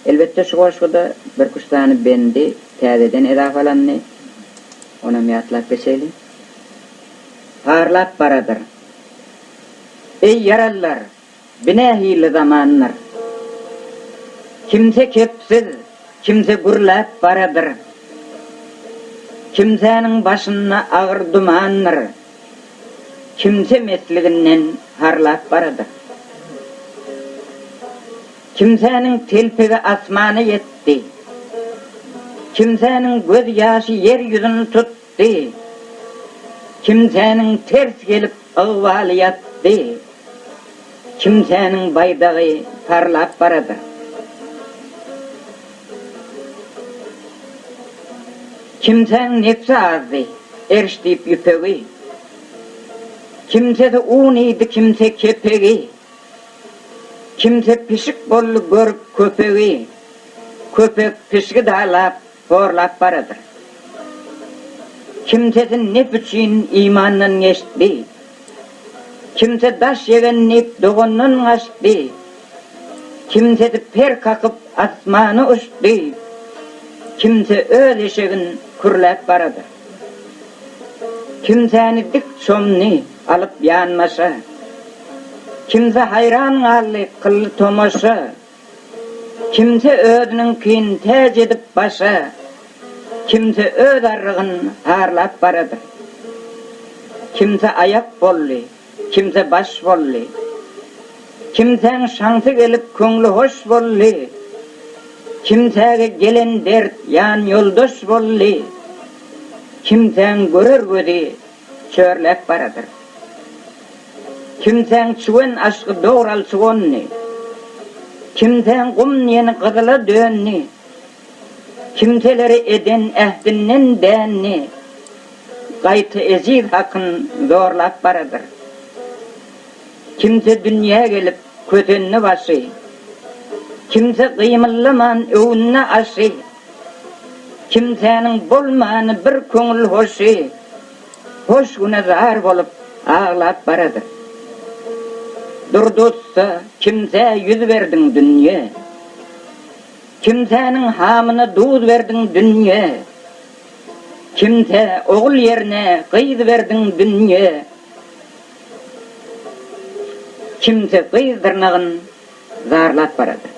Elbette şu goşguda bir kuştany bendi, täzeden edafalanny. Ona miyatlap geçeli. Parlap baradır. Ey yarallar, binahili zamanlar. Kimse kepsiz, kimse gurlap baradır. Kimsenin başına ağır dumanlar. Kimse mesliginden harlap baradır. Kimsenin telpegi asmanı yetti. Kimsenin göz yaşı yeryüzünü tuttu. Kimsenin ters gelip ıgvalı yattı. Kimsenin baydağı parlap baradır. Kimsenin nefsi azdı, eriştiyip yüpegi. Kimse de uniydi, kimse kepegi. Kimse pişik bollu görüp köpegi. Köpek pişki dağlap, horlap baradır. Kimsesin nefüçin imandan geçti. Kimse daş yegenleyip doğundan kaçtı. Kimsesi per kakıp asmanı uçtu. Kimse öz eşegin kurlap baradır. Kimseni dik çomni alıp yanmaşa. Kimse hayran galli kıllı tomoşa. Kimse özünün kıyın tec edip başa. Kimse öz arrığın harlap baradır. Kimse ayak bolli, kimse baş bolli. Kimsenin şansı gelip köngülü hoş bolli. Kimsege gelen dert yan yoldaş bolli. Kimsenin görür gözi çörlep baradır. Kimsenin çüven aşkı doğral çuğunni. Kimsenin kum yeni kızıla dönni. Kimseleri eden ehdinden denni. Gayti eziz hakkın zorlap baradır. Kimse dünya gelip kötenini başı. Kimse kıymıllıman övünne aşı. Kimsenin bolmanı bir köngül hoşu. Hoş güne zahar bolup ağlap baradır. Durdutsa kimse yüz verdin dünya. Kimsenin hamına duz verdin dünya. Kimse oğul yerine kıyız verdin dünya. Kimse kıyız tırnağın zarlap baradır.